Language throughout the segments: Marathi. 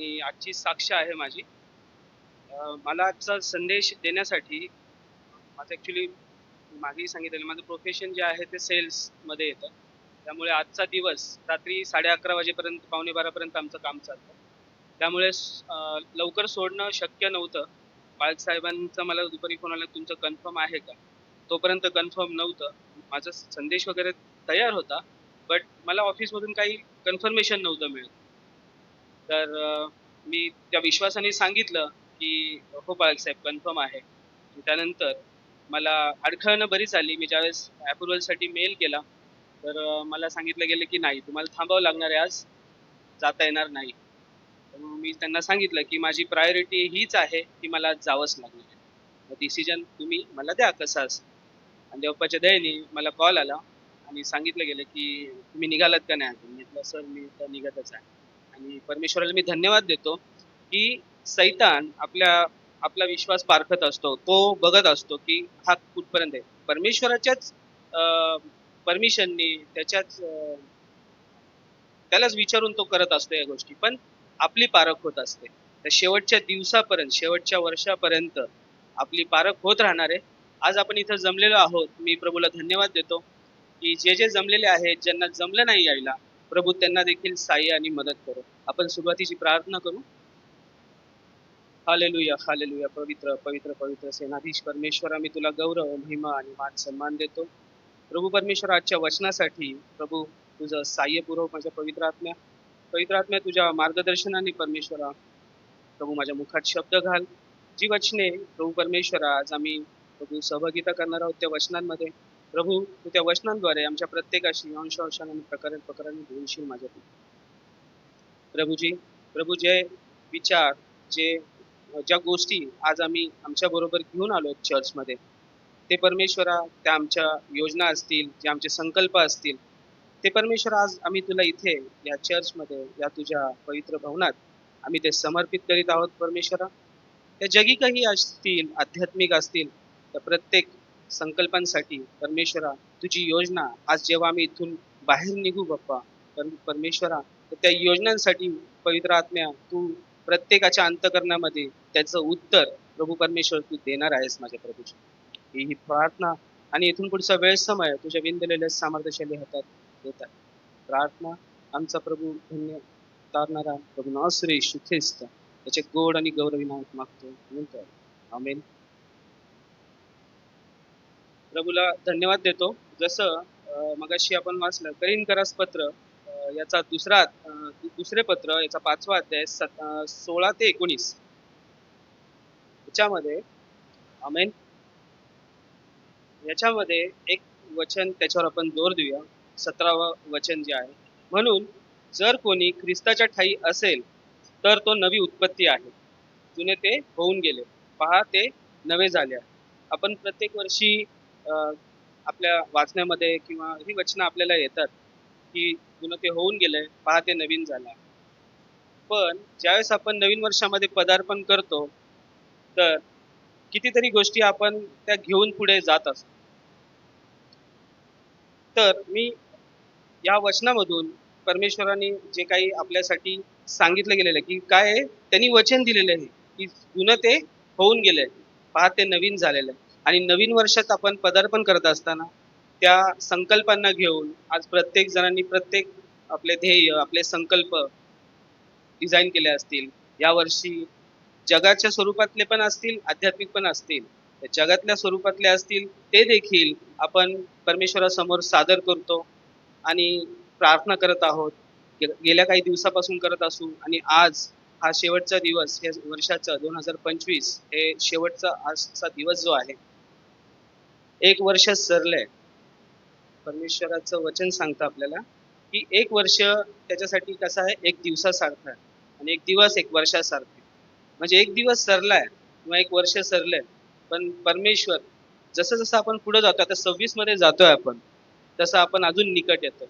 आणि आजची साक्ष आहे माझी. मला आजचा संदेश देण्यासाठी माझं ॲक्च्युली मागेही सांगितलेलं माझं प्रोफेशन जे आहे ते सेल्समध्ये येतं. त्यामुळे आजचा दिवस रात्री 11:30 वाजेपर्यंत 11:45 पर्यंत आमचं काम चालतं. त्यामुळे लवकर सोडणं शक्य नव्हतं. बाळक साहेबांचा मला दुपारी फोन आला, तुमचं कन्फर्म आहे का? तोपर्यंत कन्फर्म नव्हतं. माझा संदेश वगैरे तयार होता, बट मला ऑफिसमधून काही कन्फर्मेशन नव्हतं मिळत. तर मी त्या विश्वासाने सांगितलं की हो बाळक साहेब कन्फर्म आहे. त्यानंतर मला अडखळणं बरीच आली. मी ज्यावेळेस अप्रुव्हलसाठी मेल केला, तर मला सांगितलं गेलं की नाही, तुम्हाला थांबावं लागणार आहे, आज जाता येणार नाही. तर मग मी त्यांना सांगितलं की माझी प्रायोरिटी हीच आहे की मला आज जावंच लागणार आहे. मग डिसिजन तुम्ही मला द्या कसं असं. आणि देवप्पाच्या दयेने मला कॉल आला आणि सांगितलं गेलं की तुम्ही निघालात का नाही अजून. म्हटलं सर मी तर निघतच आहे. आणि परमेश्वराला मी धन्यवाद देतो की सैतान आपला विश्वास पारखत असतो. तो बघत असतो की हा कुठपर्यंत आहे. परमेश्वराच्याच परमिशननी त्याच्याच त्यालाच विचारून तो करत असतो या गोष्टी. पण आपली पारख होत असते. तर शेवटच्या दिवसापर्यंत, शेवटच्या वर्षापर्यंत आपली पारख होत राहणार आहे. आज आपण इथं जमलेलो आहोत. मी प्रभूला धन्यवाद देतो की जे जमलेले आहेत, ज्यांना जमलं नाही यायला, प्रभू त्यांना देखील सहाय्य आणि मदत करो. आपण सुरुवातीची प्रार्थना करू. Hallelujah, hallelujah. पवित्र, पवित्र, पवित्र सेनाधीश परमेश्वरा, मी तुला गौरव, महिमा आणि मान सन्मान देतो. प्रभू परमेश्वर, आजच्या वचनासाठी प्रभू तुझं सहाय्य पुरव माझ्या पवित्र आत्म्या. पवित्र आत्म्या, तुझ्या मार्गदर्शनाने परमेश्वरा प्रभू माझ्या मुखात शब्द घाल. जी वचने प्रभू परमेश्वरा आज आम्ही प्रभू सहभागिता करणार आहोत त्या वचनांमध्ये, प्रभू तू त्या वचनांद्वारे आमच्या प्रत्येकाशी अंशांशाने आणि प्रकाराने बोलशील माझ्या प्रभूजी. प्रभू, जे विचार, जे ज्या गोष्टी आज आम्ही आमच्या बरोबर घेऊन आलो चर्चमध्ये, ते परमेश्वरा त्या आमच्या योजना असतील, जे आमचे संकल्प असतील, ते परमेश्वर आज आम्ही तुला इथे या चर्चमध्ये, या तुझ्या पवित्र भवनात आम्ही ते समर्पित करीत आहोत परमेश्वरा. त्या जगिकही असतील, आध्यात्मिक असतील, तर प्रत्येक संकल्पांसाठी परमेश्वरा तुझी योजना आज जेव्हा आम्ही इथून बाहेर निघू बाप्पा परमेश्वरा, तर त्या योजनांसाठी पवित्र आत्म्या तू प्रत्येकाच्या अंतकरणामध्ये त्याचं उत्तर प्रभू परमेश्वर तू देणार आहेस माझ्या प्रभूची. ही प्रार्थना आणि इथून पुढचा वेळ समय तुझ्या विंदलेल्या सामर्थ्यशाली हातात देतात. प्रार्थना आमचा प्रभू धन्य तारणारा प्रभू नासरे येशू ख्रिस्त त्याचे गोड आणि गौरवी नाव मागतो म्हणतो. आमेन. प्रभूला धन्यवाद देतो. जसं मगाशी आपण वाचलं करीनकरास पत्र, याचा दुसरे पत्र, याचा 5वा अध्याय 16 ते 19 याच्यामध्ये, आमेन, याच्यामध्ये एक वचन त्याच्यावर आपण जोर देऊया. 17वं वचन जे आहे, म्हणून जर कोणी ख्रिस्ताच्या ठायी असेल तर तो नवी उत्पत्ती आहे. जुने ते होऊन गेले, पहा ते नवे झाले आहे. आपण प्रत्येक वर्षी आपल्या वाचण्यामध्ये किंवा ही वचनं आपल्याला येतात की जुनं ते होऊन गेलंय, पहा ते नवीन झालं. पण ज्यावेळेस आपण नवीन वर्षामध्ये पदार्पण करतो, तर कितीतरी गोष्टी आपण त्या घेऊन पुढे जात असतो. तर मी या वचनामधून परमेश्वराने जे काही आपल्यासाठी सांगितलं गेलेलं आहे की काय आहे, त्यांनी वचन दिलेलं आहे की जुनं ते होऊन गेलंय, पहा ते नवीन झालेलं आहे. आणि नवीन वर्षात आपण पदार्पण करत असताना त्या संकल्पांना घेऊन आज प्रत्येक जणांनी प्रत्येक आपले ध्येय, आपले संकल्प डिझाईन केले असतील. यावर्षी जगाच्या स्वरूपातले पण असतील, आध्यात्मिक पण असतील. जगातल्या स्वरूपातले असतील ते देखील आपण परमेश्वरासमोर सादर करतो आणि प्रार्थना करत आहोत. गेल्या काही दिवसापासून करत असू आणि आज हा शेवटचा दिवस या वर्षाचा 2025 हे शेवटचा आजचा दिवस जो आहे, एक वर्ष सरलंय. परमेश्वराचं वचन सांगतं आपल्याला की एक वर्ष त्याच्यासाठी कसं आहे, एक दिवसासारखं आहे आणि एक दिवस एक वर्षासारखं. म्हणजे एक दिवस सरलाय किंवा एक वर्ष सरलंय, पण परमेश्वर जसं जसं आपण पुढे जातो, आता 26 मध्ये जातोय आपण, तसं आपण अजून निकट येतो.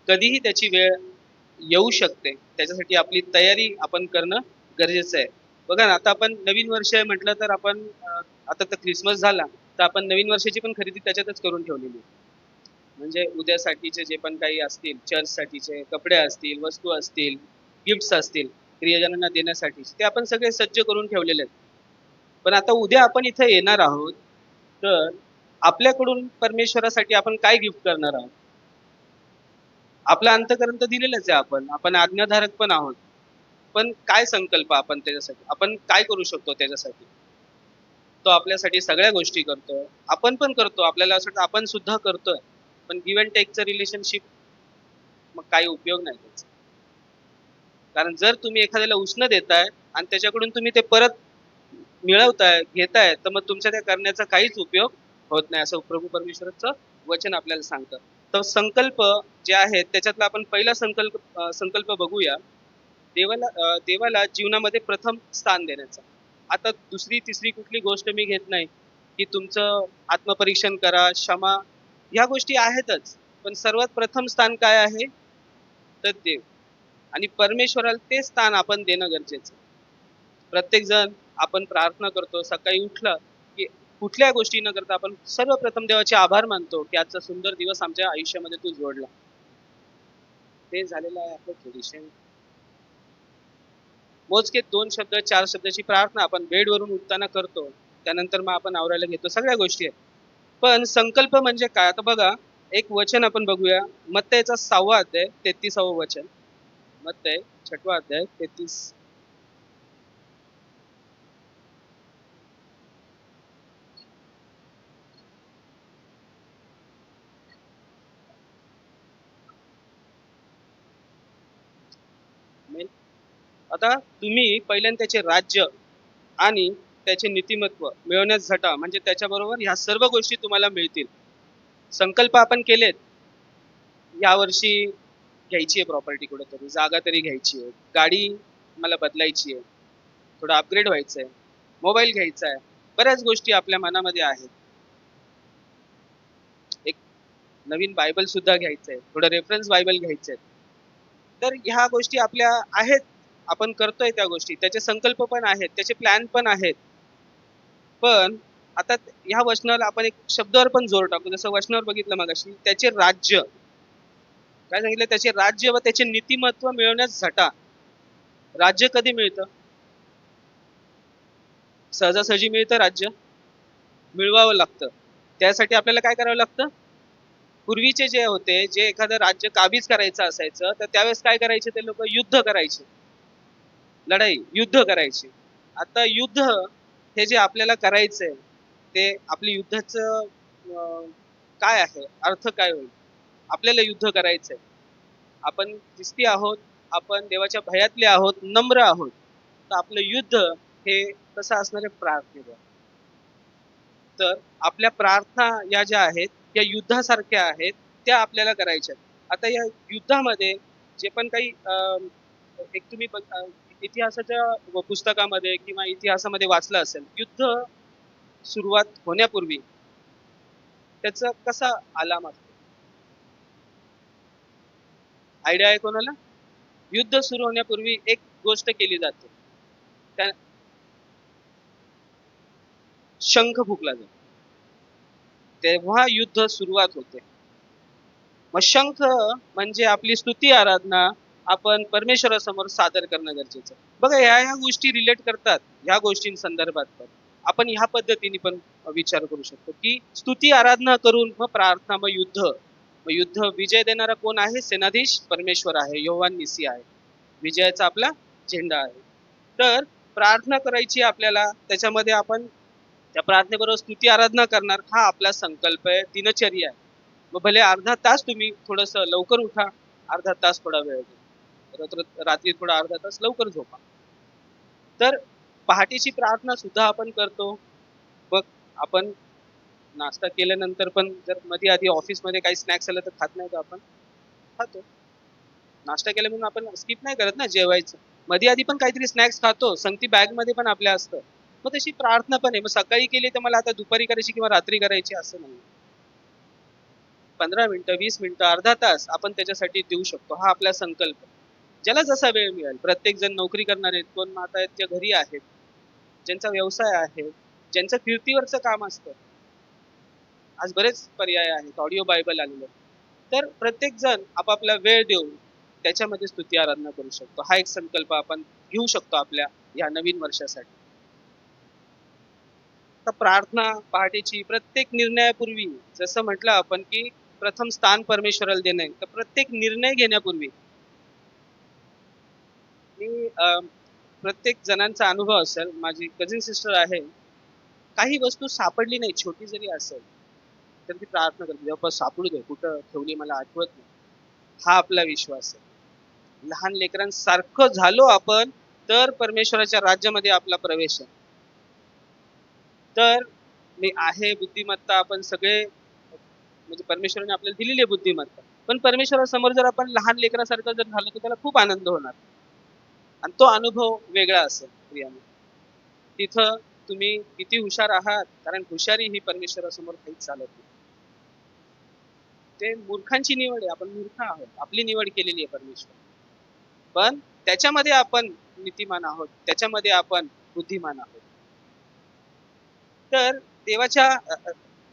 कधीही त्याची वेळ येऊ शकते, त्याच्यासाठी आपली तयारी आपण करणं गरजेचं आहे. बघा ना, आता आपण नवीन वर्ष म्हटलं तर आपण आता तर क्रिसमस झाला, तर आपण नवीन वर्षाची पण खरेदी त्याच्यातच करून ठेवलेली. म्हणजे उद्यासाठीचे जे पण काही असतील, चर्चसाठीचे कपडे असतील, वस्तू असतील, गिफ्ट्स असतील, प्रियजनांना देण्यासाठी ते आपण सगळे सज्ज करून ठेवलेले आहेत. पण आता उद्या आपण इथे येणार आहोत, तर आपल्याकडून परमेश्वरासाठी आपण काय गिफ्ट करणार आहोत? आपलं अंतःकरण तर दिलेलंच आहे आपण आज्ञाधारक पण आहोत. पण काय संकल्प आपण त्याच्यासाठी, आपण काय करू शकतो त्याच्यासाठी? तो आपल्यासाठी सगळ्या गोष्टी करतोय, आपण पण करतो, आपल्याला असं वाटतं आपण सुद्धा करतोय, पण गिव्ह अँड टेकचं रिलेशनशिप मग काही उपयोग नाही त्याचा. कारण जर तुम्ही एखाद्याला उष्ण देताय आणि त्याच्याकडून तुम्ही ते परत मिळवताय, घेताय, तर मग तुमच्या त्या करण्याचा काहीच उपयोग होत नाही, असं प्रभू परमेश्वराचं वचन आपल्याला सांगतं. तर संकल्प जे आहेत त्याच्यातला आपण पहिला संकल्प बघूया. देवाला जीवनामध्ये प्रथम स्थान देण्याचा. आता दुसरी तिसरी कुठली गोष्ट मी घेत नाही की तुमचं आत्मपरीक्षण करा, क्षमा, ह्या गोष्टी आहेतच, पण सर्वात प्रथम स्थान काय आहे? तर देव आणि परमेश्वराला ते स्थान आपण देणं गरजेचं. प्रत्येक जण आपण प्रार्थना करतो, सकाळी उठलं की कुठल्या गोष्टी न करता आपण सर्वप्रथम देवाचे आभार मानतो की आजचा सुंदर दिवस आमच्या आयुष्यामध्ये तू जोडला. ते झालेलं आहे आपलं ट्रेडिशन. मोजके 2 शब्द 4 शब्दाची प्रार्थना आपण बेडवरून उठताना करतो, त्यानंतर मग आपण आवरायला घेतो, सगळ्या गोष्टी आहेत. पण संकल्प म्हणजे काय? आता बघा, एक वचन आपण बघूया, मत्तयचा 6वा अध्याय 33वं वचन. मत्तय 6वा अध्याय 33. आता तुम्ही पहिल्यांदा त्याचे राज्य आणि त्याचे नीतिमत्व मिळवण्यास झटा, म्हणजे त्याच्याबरोबर ह्या सर्व गोष्टी तुम्हाला मिळतील. संकल्प आपण केलेत, यावर्षी घ्यायची आहे प्रॉपर्टी, कुठेतरी जागा तरी घ्यायची आहे, गाडी मला बदलायची आहे, थोडं अपग्रेड व्हायचं आहे, मोबाईल घ्यायचा आहे, बऱ्याच गोष्टी आपल्या मनामध्ये आहेत. एक नवीन बायबल सुद्धा घ्यायचं आहे, थोडं रेफरन्स बायबल घ्यायचं आहे. तर ह्या गोष्टी आपल्या आहेत, आपण करतोय त्या गोष्टी, त्याचे संकल्प पण आहेत, त्याचे प्लॅन पण आहेत. पण आता ह्या वचनाला आपण एक शब्दावर पण जोर टाकू, जसं वचनावर बघितलं मगाशी, त्याचे राज्य काय सांगितलं? त्याचे राज्य व त्याचे नीतिमत्व मिळवण्यास झटा. राज्य कधी मिळतं? सहजासहजी मिळतं राज्य? मिळवावं लागतं. त्यासाठी आपल्याला काय करावं लागतं? पूर्वीचे जे होते, जे एखादं राज्य काबीज करायचं असायचं, तर त्यावेळेस काय करायचे ते लोक? युद्ध करायचे, लढाई, युद्ध करायचे. आता युद्ध हे जे आपल्याला करायचंय, ते आपल्या युद्धाचं काय आहे, अर्थ काय होईल? आपल्याला युद्ध करायचंय, आपण ख्रिस्ती आहोत, आपण देवाच्या भयातले आहोत, नम्र आहोत, तर आपलं युद्ध हे कसं असणार आहे? प्रार्थनेवर. तर आपल्या प्रार्थना या ज्या आहेत या युद्धासारख्या आहेत, त्या आपल्याला करायच्या. आता या युद्धामध्ये जे पण काही एक तुम्ही इतिहासाच्या पुस्तकामध्ये किंवा इतिहासामध्ये वाचलं असेल, युद्ध सुरुवात होण्यापूर्वी त्याचा कसा आलाम असतो? आयडिया आहे कोणाला? युद्ध सुरू होण्यापूर्वी एक गोष्ट केली जाते, त्या शंख फुकला जातो, तेव्हा युद्ध सुरुवात होते. मग शंख म्हणजे आपली स्तुती आराधना आपण परमेश्वरासमोर सादर करणं गरजेचं. बघा, ह्या गोष्टी रिलेट करतात, ह्या गोष्टींसंदर्भात पण आपण ह्या पद्धतीने पण विचार करू शकतो की स्तुती आराधना करून मग प्रार्थना, मग युद्ध. मग युद्ध विजय देणारा कोण आहे? सेनाधीश परमेश्वर आहे, यहोवा निसी आहे, विजयाचा आपला झेंडा आहे. तर प्रार्थना करायची आपल्याला, त्याच्यामध्ये आपण त्या प्रार्थनेबरोबर स्तुती आराधना करणार, हा आपला संकल्प आहे, दिनचर्या आहे. मग भले अर्धा तास तुम्ही थोडस लवकर उठा, अर्धा तास थोडा वेळ द्या, रात्री थोडा अर्धा तास लवकर झोपा. तर पहाटेची प्रार्थना सुद्धा आपण करतो. मग आपण नाश्ता केल्यानंतर पण जर मध्ये आधी ऑफिसमध्ये काही स्नॅक्स आलं तर खात नाही का? आपण खातो. नाश्ता केल्या म्हणून आपण स्किप नाही करत ना जेवायचं, मध्ये आधी पण काहीतरी स्नॅक्स खातो, संगती बॅग मध्ये पण आपल्या असतं. मग तशी प्रार्थना पण आहे, मग सकाळी केली तर मला आता दुपारी करायची किंवा रात्री करायची असं नाही. 15 मिनिटं, 20 मिनिटं, अर्धा तास आपण त्याच्यासाठी देऊ शकतो, हा आपला संकल्प. ज्याला जसा वेळ मिळेल, प्रत्येक जण नोकरी करणार आहेत, कोण आता आहेत त्या घरी आहेत, ज्यांचा व्यवसाय आहे, ज्यांचं फिरतीवरचं काम असतं, आज बरेच पर्याय आहेत, ऑडिओ बायबल आलेलं. तर प्रत्येक जण आपापला वेळ देऊन त्याच्यामध्ये स्तुती आराधना करू शकतो. हा एक संकल्प आपण घेऊ शकतो आपल्या या नवीन वर्षासाठी. तर प्रार्थना पहाटेची प्रत्येक निर्णयापूर्वी, जसं म्हटलं आपण की प्रथम स्थान परमेश्वराला देणे, तर प्रत्येक निर्णय घेण्यापूर्वी मी प्रत्येक जणांचा अनुभव असेल, माझी कझिन सिस्टर आहे, काही वस्तू सापडली नाही छोटी जरी असेल तर ती प्रार्थना करते, देवा सापडू दे, कुठं ठेवली मला आठवत नाही. हा आपला विश्वास आहे. लहान लेकरांसारखं झालो आपण तर परमेश्वराच्या राज्यामध्ये आपला प्रवेश आहे. तर मी आहे बुद्धिमत्ता, आपण सगळे म्हणजे परमेश्वराने आपल्याला दिलेली आहे बुद्धिमत्ता, पण परमेश्वरासमोर जर आपण लहान लेकरासारखं जर झालं तर त्याला खूप आनंद होणार आणि तो अनुभव वेगळा असेल प्रियाने. तिथं तुम्ही किती हुशार आहात, कारण हुशारी ही परमेश्वरासमोर काहीच चालत नाही. ते मूर्खांची निवड आहे, आपण मूर्ख आहोत, आपली निवड केलेली आहे परमेश्वर, पण त्याच्यामध्ये आपण नीतिमान आहोत, त्याच्यामध्ये आपण बुद्धिमान आहोत. तर देवाच्या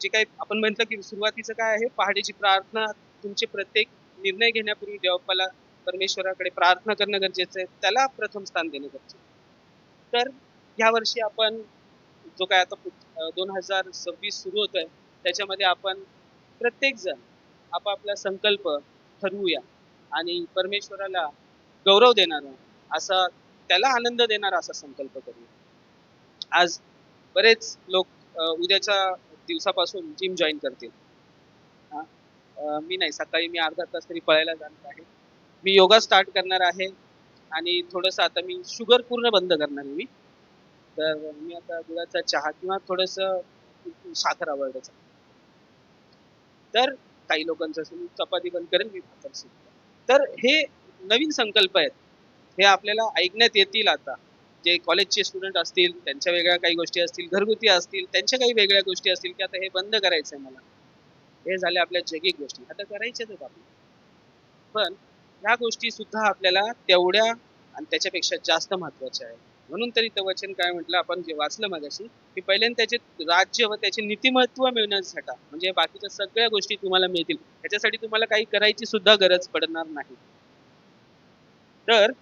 जे काही आपण म्हटलं की सुरुवातीचं काय आहे, पहाटेची प्रार्थना. तुमचे प्रत्येक निर्णय घेण्यापूर्वी देवाला परमेश्वराकडे प्रार्थना करणं गरजेचं आहे, त्याला प्रथम स्थान देणं गरजेचं आहे. तर ह्या वर्षी आपण जो काय आता 2026 सुरू होत आहे, त्याच्यामध्ये आपण प्रत्येक जण आपापला संकल्प ठरवूया आणि परमेश्वराला गौरव देणारा असा, त्याला आनंद देणारा असा संकल्प करूया. आज बरेच लोक उद्याच्या दिवसापासून जिम जॉईन करतील. मी नाही, सकाळी मी अर्धा तास तरी पळायला जाणार आहे. मी योगा स्टार्ट करणार आहे आणि थोडंसं आता मी शुगर पूर्ण बंद करणार आहे मी. तर मी आता दुधाचा चहा किंवा थोडस साखर आवडतं. तर काही लोकांचं मी चपाती बंद करेन, मी भाकर शिकतो. तर हे नवीन संकल्प आहेत, हे आपल्याला ऐकण्यात येतील. आता जे कॉलेजचे स्टुडंट असतील त्यांच्या वेगळ्या काही गोष्टी असतील, घरगुती असतील त्यांच्या काही वेगळ्या गोष्टी असतील की आता हे बंद करायचंय मला. हे झाले आपल्या जगिक गोष्टी, आता करायच्याच आहेत आपल्याला. पण ह्या गोष्टी सुद्धा आपल्याला तेवढ्या आणि त्याच्यापेक्षा जास्त महत्वाच्या आहेत. म्हणून तरी ते वचन काय म्हटलं आपण जे वाचलं मगाशी, की पहिल्यांदा त्याचे राज्य व त्याचे नीतिमत्व मिळण्यासाठी, म्हणजे बाकीच्या सगळ्या गोष्टी तुम्हाला मिळतील, त्याच्यासाठी तुम्हाला काही करायची सुद्धा गरज पडणार नाही. तर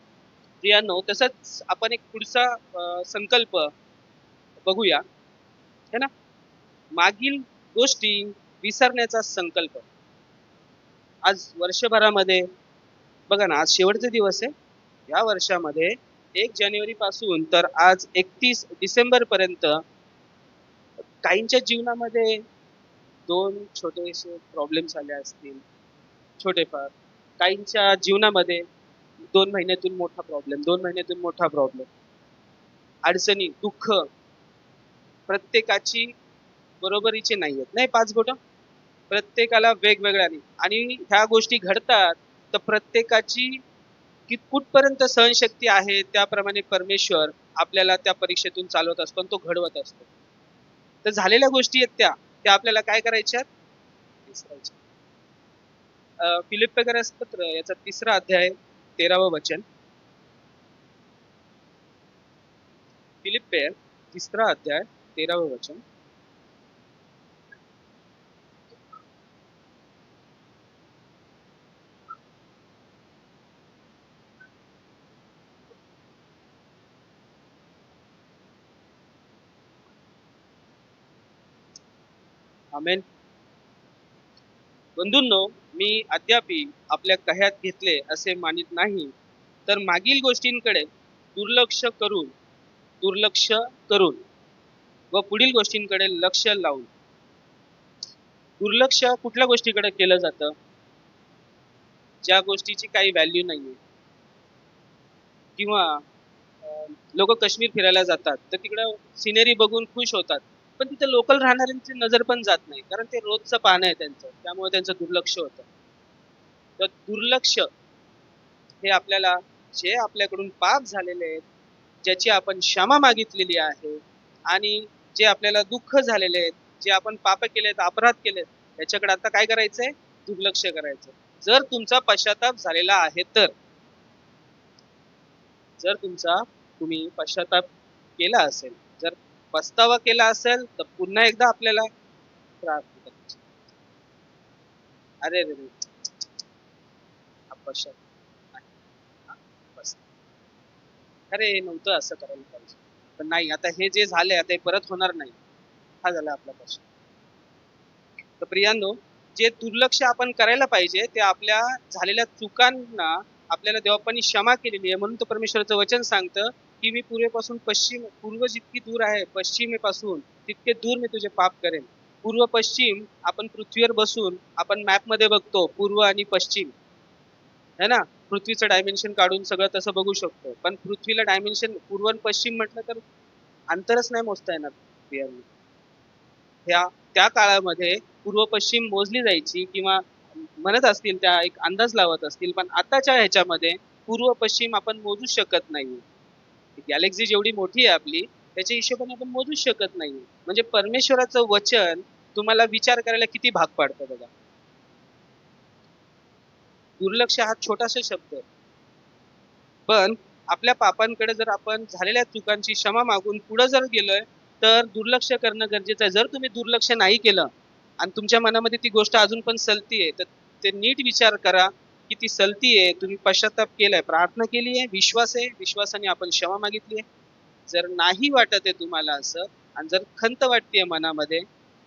प्रियांनो, तसंच आपण एक पुढचा संकल्प बघूया, है ना. मागील गोष्टी विसरण्याचा संकल्प. आज वर्षभरामध्ये बघा ना, आज शेवटचे दिवस आहे या वर्षामध्ये. 1 जानेवारी पासून तर आज 31 डिसेंबर पर्यंत काहींच्या जीवनामध्ये 2 छोटेसे प्रॉब्लेम्स आले असतील, छोटेफार. काहींच्या जीवनामध्ये 2 महिन्यातून मोठा प्रॉब्लेम, 2 महिन्यातून मोठा प्रॉब्लेम, अडचणी, दुःख प्रत्येकाची बरोबरीची नाही आहेत, नाही 5 बोट, प्रत्येकाला वेगवेगळ्या नाही. आणि ह्या गोष्टी घडतात तर प्रत्येकाची की कुठपर्यंत सहनशक्ती आहे त्याप्रमाणे परमेश्वर आपल्याला त्या परीक्षेतून चालवत असतो आणि तो घडवत असतो. तर झालेल्या गोष्टी आहेत त्या आपल्याला काय करायच्या, विसरायच्या. फिलिप्पियस पत्र याचा 3रा अध्याय 13वं वचन. फिलिप्पियर 3रा अध्याय 13वं वचन. आमेन. बंधूंनो, मी अद्यापि आपल्या कह्यात घेतले असे मानित नाही, तर मागील गोष्टींकडे दुर्लक्ष करून व पुढील गोष्टींकडे लक्ष लावून. दुर्लक्ष कुठल्या गोष्टीकडे केलं जातं, ज्या गोष्टीची काही व्हॅल्यू नाहीये. किंवा लोक काश्मीर फिरायला जातात तर तिकडं सिनेरी बघून खुश होतात, पण तिथे लोकल राहणाऱ्यांची नजर पण जात नाही, कारण ते रोजचं पाहणं आहे त्यांचं, त्यामुळे त्यांचं दुर्लक्ष होतं. तर दुर्लक्ष हे आपल्याला, जे आपल्याकडून पाप झालेले आहेत, ज्याची आपण क्षमा मागितलेली आहे आणि जे आपल्याला दुःख झालेले आहेत, जे आपण पाप केलेत, अपराध केलेत, त्याच्याकडे आता काय करायचंय, दुर्लक्ष करायचं. जर तुमचा पश्चाताप झालेला आहे तर, जर तुम्ही पश्चाताप केला असेल, जर पस्तावा केला असेल, तर पुन्हा एकदा आपल्याला प्रार्थना करायची. अरे रे रे, पश्चाताप अरे नव्हतं असं करायला पाहिजे, पण नाही, आता हे जे झालंय आता हे परत होणार नाही. हा झाला आपला प्रश्न. तर प्रियांनो, जे दुर्लक्ष आपण करायला पाहिजे ते आपल्या झालेल्या चुकांना आपल्याला देवापानी क्षमा केलेली आहे, म्हणून तर परमेश्वराचं वचन सांगतं की मी पूर्वेपासून पश्चिम, पूर्व जितकी दूर आहे पश्चिमेपासून तितके दूर मी तुझे पाप करेन. पूर्व पश्चिम आपण पृथ्वीवर बसून आपण मॅप मध्ये बघतो पूर्व आणि पश्चिम, है ना, पृथ्वीचं डायमेन्शन काढून सगळं तसं बघू शकतो, पण पृथ्वीला डायमेन्शन पूर्व आणि पश्चिम म्हटलं तर अंतरच नाही मोजता येणार प्रियांनो. ह्या त्या काळामध्ये पूर्व पश्चिम मोजली जायची किंवा म्हणत असतील त्या एक अंदाज लावत असतील, पण आताच्या ह्याच्यामध्ये पूर्व पश्चिम आपण मोजू शकत नाही. गॅलेक्सी जेवढी मोठी आहे आपली त्याच्या हिशोबाने आपण मोजू शकत नाही. म्हणजे परमेश्वराचं वचन तुम्हाला विचार करायला किती भाग पाडतं बघा. दुर्लक्ष हा छोटासा शब्द, पण आपल्या पापांकडे जर आपण झालेल्या चुकांची क्षमा मागून पुढे जर गेलोय तर दुर्लक्ष करणं गरजेचं आहे. जर तुम्ही दुर्लक्ष नाही केलं आणि तुमच्या मनामध्ये ती गोष्ट अजून पण सलतीये तर ते नीट विचार करा की ती सलतीये, तुम्ही पश्चाताप केलाय, प्रार्थना केली आहे, विश्वास आहे, विश्वासाने आपण क्षमा मागितली आहे. जर नाही वाटत आहे तुम्हाला असं आणि जर खंत वाटतेय मनामध्ये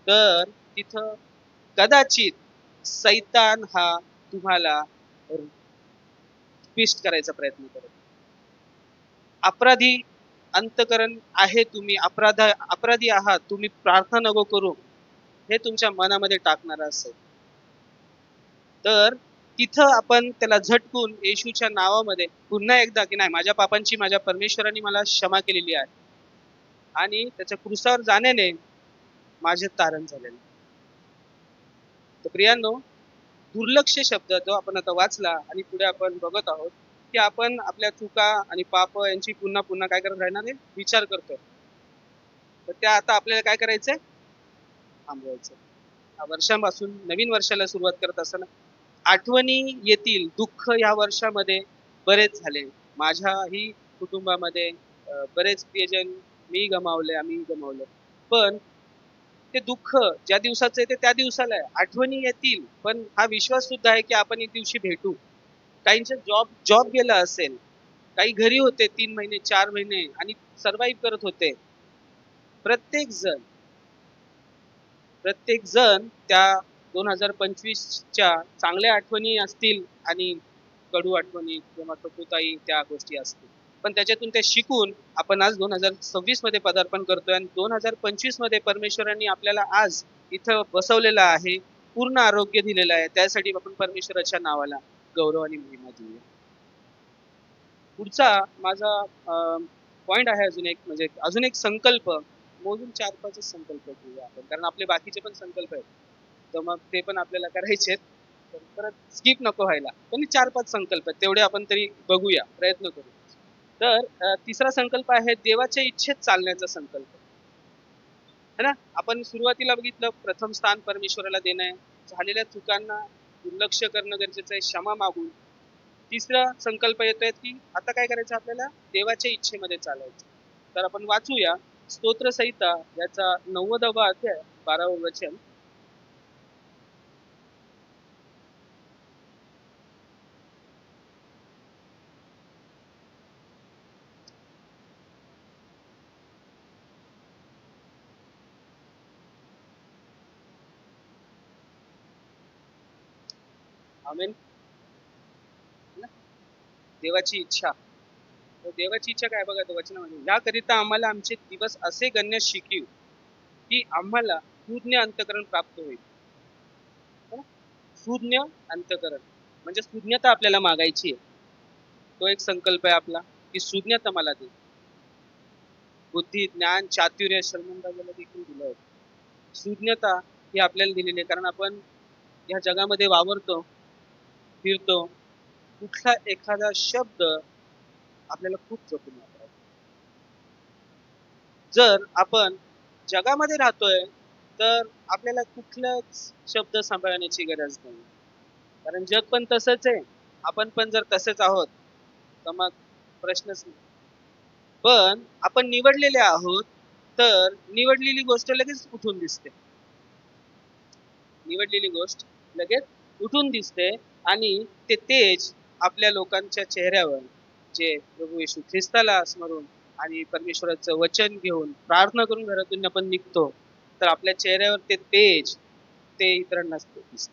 तर तिथं कदाचित सैतान हा तुम्हाला ट्विस्ट करायचा प्रयत्न करत. अपराधी अंतकरण आहे, तुम्ही अपराधी आहात, तुम्ही प्रार्थना नको करू हे तुमच्या मनामध्ये टाकणार असेल तर तिथं आपण त्याला झटकून येशूच्या नावामध्ये पुन्हा एकदा की नाही, माझ्या पापांची माझ्या परमेश्वराने मला क्षमा केलेली आहे आणि त्याच्या क्रुसावर जाण्याने माझे तारण झालेले. तर प्रियांनो, दुर्लक्ष शब्द जो आपण आता वाचला आणि पुढे आपण बघत आहोत की आपण आपल्या चुका आणि पाप यांची पुन्हा पुन्हा काय करत राहणार आहे, विचार करतोय. तर त्या आता आपल्याला काय करायचंय, थांबवायचं. वर्षापासून नवीन वर्षाला सुरुवात करत असताना आठवणी येतील. दुःख या वर्षामध्ये बरेच झाले, माझ्याही कुटुंबामध्ये बरेच प्रियजन मी गमावले, आम्ही गमावले, पण ते दुःख ज्या दिवसाचं आहे ते त्या दिवसाला आहे. आठवणी येतील, पण हा विश्वास सुद्धा आहे की आपण एक दिवशी भेटू. काहींचे जॉब गेला असेल, काही घरी होते 3 महिने 4 महिने आणि सर्व्हाइव्ह करत होते. प्रत्येक जण त्या 2025च्या चांगल्या आठवणी असतील आणि कडू आठवणी किंवा कटुताई त्या गोष्टी असतील, पण त्याच्यातून ते शिकून आपण आज 2026 मध्ये पदार्पण करतोय आणि 2025 मध्ये परमेश्वरांनी आपल्याला आज इथं बसवलेलं आहे, पूर्ण आरोग्य दिलेलं आहे. त्यासाठी आपण परमेश्वराच्या नावाला गौरव आणि महिमा देऊया. पुढचा माझा पॉइंट आहे अजून एक, म्हणजे अजून एक संकल्प, मोजून 4-5 संकल्प घेऊया आपण, कारण आपले बाकीचे पण संकल्प आहेत तर मग ते पण आपल्याला करायचे आहेत, तर परत स्किप नको व्हायला. पण 4-5 संकल्प आहेत तेवढे आपण तरी बघूया, प्रयत्न करू. तर तिसरा संकल्प आहे देवाच्या इच्छेत चालण्याचा संकल्प, है ना. आपण सुरुवातीला बघितलं प्रथम स्थान परमेश्वराला देणं आहे, झालेल्या चुकांना दुर्लक्ष करणं गरजेचं आहे, क्षमा मागून. तिसरा संकल्प येतोय की आता काय करायचं, आपल्याला देवाच्या इच्छेमध्ये चालायचं. तर आपण वाचूया स्तोत्र संहिता याचा 90वा अध्याय 12वं वचन. आमेन. देवाची इच्छा, तर देवाची इच्छा काय बघा तो वचनामध्ये, याकरिता आम्हाला आमचे दिवस असे गण्य शिकीव की आम्हाला सुज्ञ अंतकरण प्राप्त होईल. सुज्ञ अंतकरण म्हणजे सुज्ञता आपल्याला मागायची आहे. तो एक संकल्प आहे आपला की सुज्ञता मला दे. बुद्धी, ज्ञान, चातुर्य, श्रमंदाला देखील दिलं होतं. सुज्ञता ही आपल्याला दिलेली आहे, कारण आपण या जगामध्ये वावरतो, फिरतो, कुठला एखादा शब्द आपल्याला खूप जपून वापरायचा. जर आपण जगामध्ये राहतोय तर आपल्याला कुठलाच शब्द सांभाळण्याची गरज नाही, कारण जग पण तसंच आहे, आपण पण जर तसेच आहोत तर मग प्रश्नच नाही. पण आपण निवडलेले आहोत तर निवडलेली गोष्ट लगेच उठून दिसते, निवडलेली गोष्ट लगेच उठून दिसते आणि ते तेज आपल्या लोकांच्या चेहऱ्यावर, जे प्रभू येशू ख्रिस्ताला स्मरून आणि परमेश्वराचं वचन घेऊन प्रार्थना करून घरातून आपण निघतो, तर आपल्या चेहऱ्यावर ते तेज ते इतरांना दिसतं.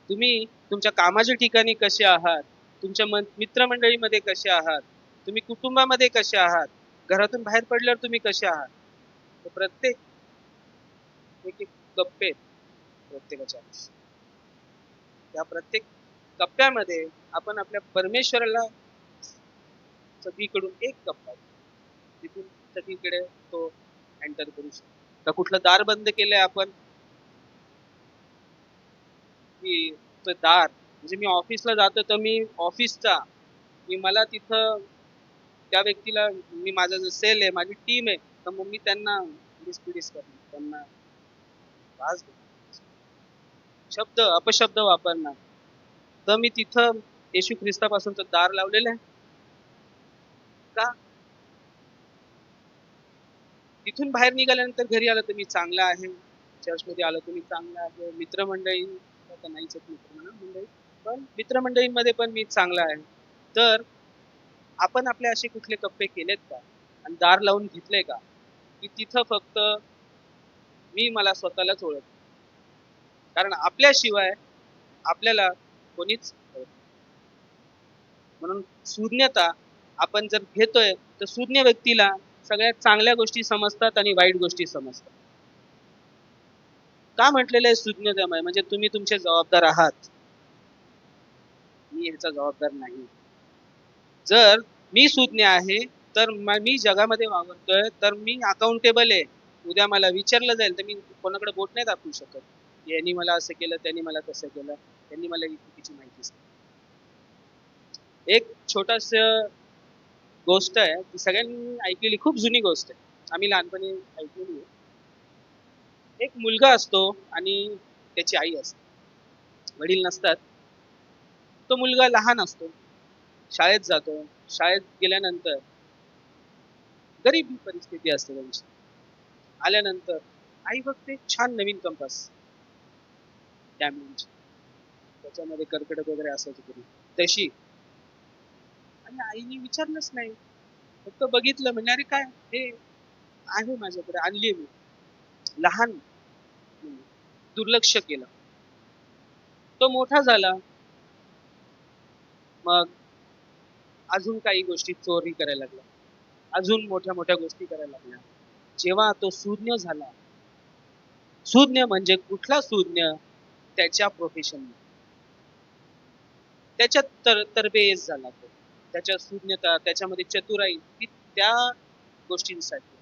तुम्ही तुमच्या कामाच्या ठिकाणी कसे आहात, तुमच्या मित्रमंडळीमध्ये कसे आहात, तुम्ही कुटुंबामध्ये कसे आहात, घरातून बाहेर पडल्यावर तुम्ही कसे आहात, तर प्रत्येक एक एक कप्पे आहेत प्रत्येकाच्या आयुष्यात. त्या प्रत्येक कप्प्यामध्ये आपण आपल्या परमेश्वराला सगळीकडून एक कप्पा तिथून सगळीकडे तो एंटर करू शकतो. तर कुठलं दार बंद केलंय आपण, की तो दार म्हणजे मी ऑफिसला जातो तर मी ऑफिसचा मी मला तिथं त्या व्यक्तीला मी माझा जो सेल आहे माझी टीम आहे तर मग मी त्यांना डिस्पिडिस करणार, त्यांना त्रास देणार, शब्द अपशब्द वापरणार, तर मी तिथं येशू ख्रिस्तापासूनचं दार लावलेलं आहे का? तिथून बाहेर निघाल्यानंतर घरी आलं तर मी चांगला आहे, चर्चमध्ये आलं तर मी चांगला आहे, मित्रमंडळी आता नाहीच मित्रमंडळी पण मित्रमंडळींमध्ये पण मी चांगला आहे. तर आपण आपले असे कुठले कप्पे केलेत का आणि दार लावून घेतले का की तिथं फक्त मी मला स्वतःलाच ओळख, कारण आपल्याशिवाय आपल्याला कोणीच ओळखत नाही. म्हणून शून्यता आपण जर घेतोय तर शून्य व्यक्तीला सगळ्यात चांगल्या गोष्टी समजतात आणि वाईट गोष्टी समजतात. का म्हटलेलं आहे शून्यतामय, म्हणजे तुम्ही तुमचे जबाबदार आहात, मी ह्याचा जबाबदार नाही. जर मी शून्य आहे तर मी जगामध्ये वावरतोय तर मी अकाउंटेबल आहे. उद्या मला विचारलं जाईल तर मी कोणाकडे बोट नाही दाखवू शकत, यांनी मला असं केलं, त्यांनी मला तसं केलं, त्यांनी मला ही चुकीची माहिती सांगितली. एक छोटस गोष्ट आहे ती सगळ्यांनी ऐकलेली, खूप जुनी गोष्ट आहे, आम्ही लहानपणी ऐकलेली आहे. एक मुलगा असतो आणि त्याची आई असते, वडील नसतात. तो मुलगा लहान असतो, शाळेत जातो, शाळेत गेल्यानंतर गरीब परिस्थिती असते त्यांची. आल्यानंतर आई बघते छान नवीन कंपास कॅमलिनची, त्याच्यामध्ये कर्कटक वगैरे असायची तरी तशी, आणि आईने विचारलंच नाही, फक्त बघितलं म्हणजे अरे काय हे आहे माझ्याकडे, आणली मी. लहान दुर्लक्ष केलं. तो मोठा झाला, मग अजून काही गोष्टी चोरी करायला लागला, अजून मोठ्या मोठ्या गोष्टी करायला लागल्या. जेव्हा तो शून्य झाला, शून्य म्हणजे कुठला शून्य, त्याच्या प्रोफेशन, त्याच्यात तरबेज झाला तो, त्याच्या शून्यता, त्याच्यामध्ये चतुराई ती त्या गोष्टींसाठी.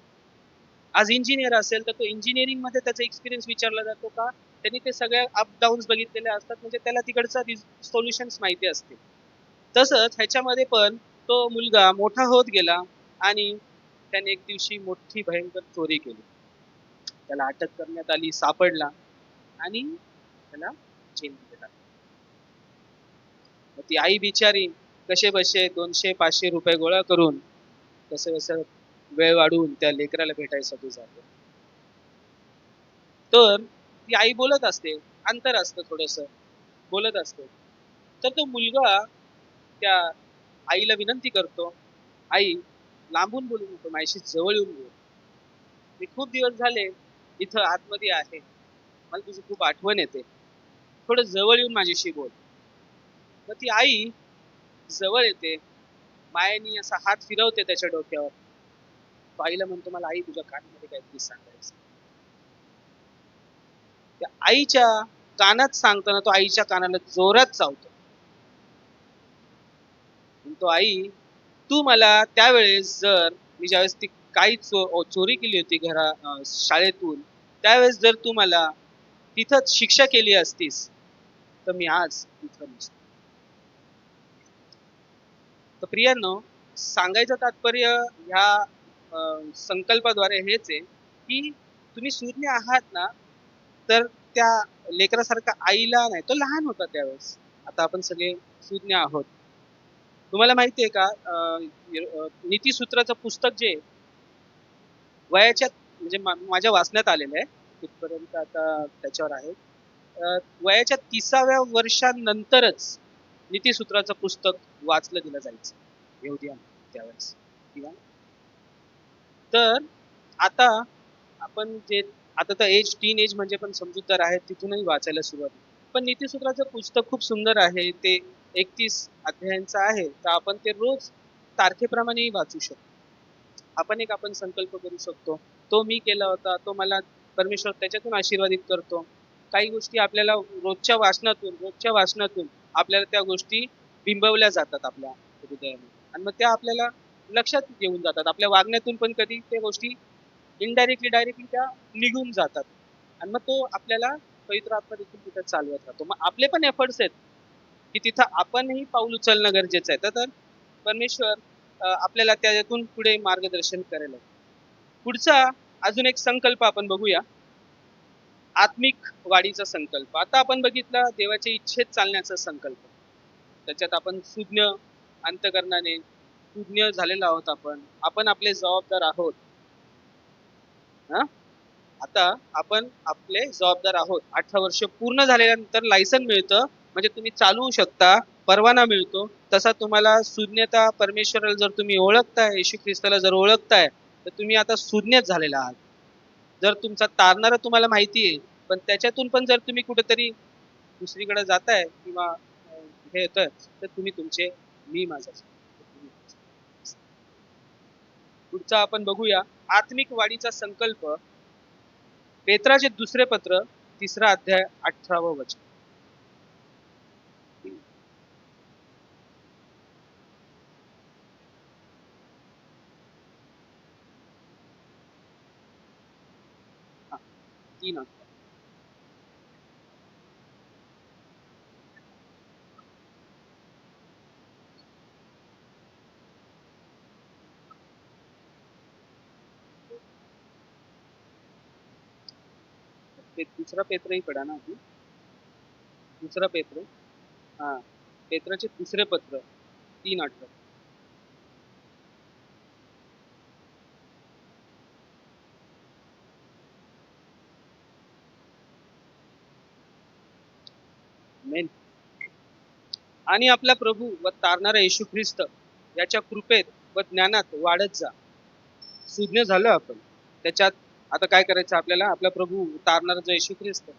आज इंजिनियर असेल तर तो इंजिनिअरिंग मध्ये त्याचा एक्सपिरियन्स विचारला जातो का, त्यांनी ते सगळ्या अप डाऊन्स बघितलेले असतात, म्हणजे त्याला तिकडचा सोल्युशन्स माहिती असते. तसंच ह्याच्यामध्ये पण तो मुलगा मोठा होत गेला आणि त्याने एक दिवशी मोठी भयंकर चोरी केली. त्याला अटक करण्यात आली, सापडला आणि त्याला जेलमध्ये टाकलं. ती आई बिचारी कसे बसे 200-500 रुपये गोळा करून कसं कसं वेळ वाढवून त्या लेकराला भेटायसाठी जाते. तर ती आई बोलत असते, अंतर असतं थोडस, बोलत असते. तर तो मुलगा त्या आईला विनंती करतो, आई लांबून बोलू नको, माझ्याशी जवळ येऊन बोल, मी खूप दिवस झाले इथं आतमध्ये आहे, मला तुझी खूप आठवण येते, थोडं जवळ येऊन माझ्याशी बोल. मग ती आई जवळ येते, मायेनी असा हात फिरवते त्याच्या डोक्यावर. तो आईला म्हणतो, मला आई तुझ्या कानामध्ये काहीतरी सांगायचं. त्या आईच्या कानात सांगताना तो आईच्या कानाला जोरात चावतो. तो आई, तू मला त्यावेळेस जर मी ज्यावेळेस ती काही चोरी केली होती शाळेतून, त्यावेळेस जर तू मला तिथंच शिक्षा केली असतीस तर मी आज इथं नसतो. तर प्रियांनो, सांगायचं तात्पर्य ह्या संकल्पाद्वारे हेच आहे की तुम्ही शून्य आहात ना, तर त्या लेकरासारखा आईला नाही, तो लहान होता त्यावेळेस, आता आपण सगळे शून्य आहोत. तुम्हाला माहिती आहे का, नीतीसूत्राचं पुस्तक जे वयाच्या म्हणजे माझ्या वाचण्यात आलेलं आहे, कुठपर्यंत आता त्याच्यावर आहे, वयाच्या 30व्या वर्षानंतरच नीतीसूत्राचं पुस्तक वाचलं गेलं जायचं यहुदियांना त्यावेळेस. ठीक आहे. तर आता आपण जे आता तर एज टीन एज म्हणजे पण समजूतदार आहेत तिथूनही वाचायला सुरुवात केली. पण नीतीसूत्राचं पुस्तक खूप सुंदर आहे. ते 31 अध्यायांचं आहे. तर आपण ते रोज तारखेप्रमाणेही वाचू शकतो. आपण संकल्प करू शकतो. तो मी केला होता, तो मला परमेश्वर त्याच्यातून आशीर्वादित करतो. काही गोष्टी आपल्याला रोजच्या वाचनातून आपल्याला त्या गोष्टी बिंबवल्या जातात आपल्या हृदयामध्ये. आणि मग त्या आपल्याला लक्षात येऊन जातात. आपल्या वागण्यातून पण कधी त्या गोष्टी डायरेक्टली त्या निघून जातात. आणि मग तो आपल्याला पवित्र आत्मा देखील तिथं चालवत राहतो. मग आपले पण एफर्ट्स आहेत की तिथं आपणही पाऊल उचलणं गरजेचं आहे. तर परमेश्वर आपल्याला त्यातून पुढे मार्गदर्शन करायला. पुढचा अजून एक संकल्प आपण बघूया. आत्मिक वाढीचा संकल्प. आता आपण बघितला देवाच्या इच्छेत चालण्याचा संकल्प. त्याच्यात आपण सुज्ञ अंतकरणाने सुज्ञ झालेलो आहोत. आपण आपले जबाबदार आहोत. हा, आता आपण आपले जबाबदार आहोत. 18 वर्ष पूर्ण झाल्यानंतर लायसन मिळतं, म्हणजे तुम्ही चालवू शकता, परवाना मिळतो. तसा तुम्हाला सुज्ञता परमेश्वराला जर तुम्ही ओळखताय, येशू ख्रिस्ताला जर ओळखताय, तर तुम्ही आता सुज्ञच झालेला आहात. जर तुमचा तारणारा तुम्हाला माहिती आहे, पण त्याच्यातून पण जर तुम्ही कुठेतरी दुसरीकडे जाताय किंवा हे येतोय, तर तुम्ही तुमचे मी माझा. पुढचा आपण बघूया आत्मिक वाढीचा संकल्प. पेत्राचे दुसरे पत्र 3रा अध्याय 18वं वचन. हा, 3 अध्याय. ते दुसरा पेत्रही पडा ना आधी. दुसरा पेत्र, हा, पेत्राचे दुसरे पत्र 3:18. मेन. आणि आपला प्रभू व तारणारा येशू ख्रिस्त याच्या कृपेत व ज्ञानात वाढत जा. सुज्ञ झालो आपण त्याच्यात. आता काय करायचं आपल्याला? आपला प्रभू तारणारा जो येशू ख्रिस्त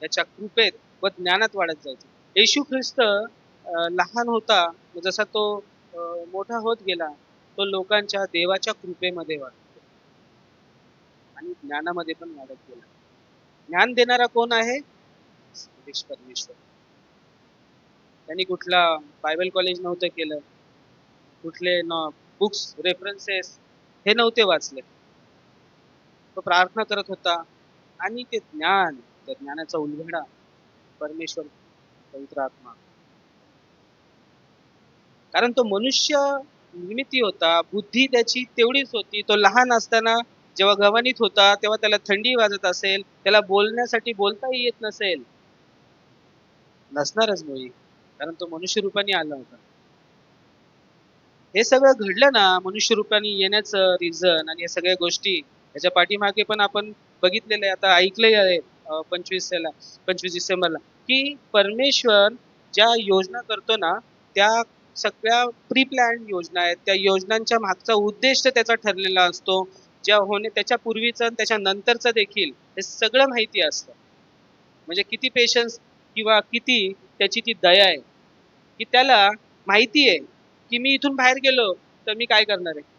याच्या कृपेत व ज्ञानात वाढत जायचं. येशू ख्रिस्त लहान होता, जसा तो मोठा होत गेला, तो लोकांच्या देवाच्या कृपेमध्ये वाढतो आणि ज्ञानामध्ये पण वाढत गेला. ज्ञान देणारा कोण आहे? परमेश्वर. त्यांनी कुठला बायबल कॉलेज नव्हतं केलं, कुठले बुक्स रेफरन्सेस हे नव्हते वाचले. तो प्रार्थना करत होता आणि ते ज्ञान, त्या ज्ञानाचा उलगडा परमेश्वर पवित्र आत्मा. कारण तो मनुष्य निर्मिती होता, बुद्धी त्याची तेवढीच होती. तो लहान असताना जेव्हा गव्हाणीत होता तेव्हा त्याला थंडी वाजत असेल, त्याला बोलण्यासाठी बोलताही येत नसेल, नसणारच मुळी, कारण तो मनुष्य रूपाने आला होता. हे सगळं घडलं ना मनुष्य रूपाने येण्याचं रिझन आणि या सगळ्या गोष्टी त्याच्या पाठीमागे पण आपण बघितलेलं आहे. आता ऐकलंय आहे 25 डिसेंबरला की परमेश्वर ज्या योजना करतो ना, त्या सगळ्या प्री प्लॅन योजना आहेत. त्या योजनांच्या मागचा उद्देश त्याचा ठरलेला असतो. ज्या होणे त्याच्या पूर्वीचं आणि त्याच्या नंतरचं देखील हे सगळं माहिती असतं. म्हणजे किती पेशन्स किंवा किती त्याची ती दया आहे की त्याला माहिती आहे की मी इथून बाहेर गेलो तर मी काय करणार आहे.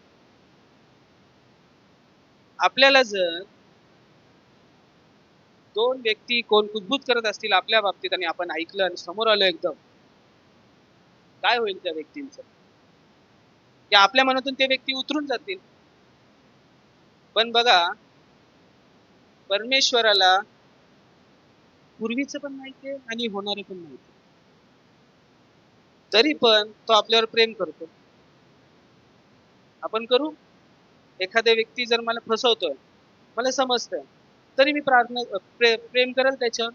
आपल्याला जर दोन व्यक्ती कोण कुजबूज करत असतील आपल्या बाबतीत आणि आपण ऐकलं आणि समोर आलो एकदम, काय होईल त्या व्यक्तींचं? की आपल्या मनातून ते व्यक्ती उतरून जातील. पण बघा, परमेश्वराला पूर्वीचं पण माहिती आहे आणि होणारे पण माहिती आहे. तरी पण तो आपल्यावर प्रेम करतो. आपण करू? एखाद्या व्यक्ती जर मला फसवतोय, मला समजतंय, तरी मी प्रेम करेल त्याच्यावर.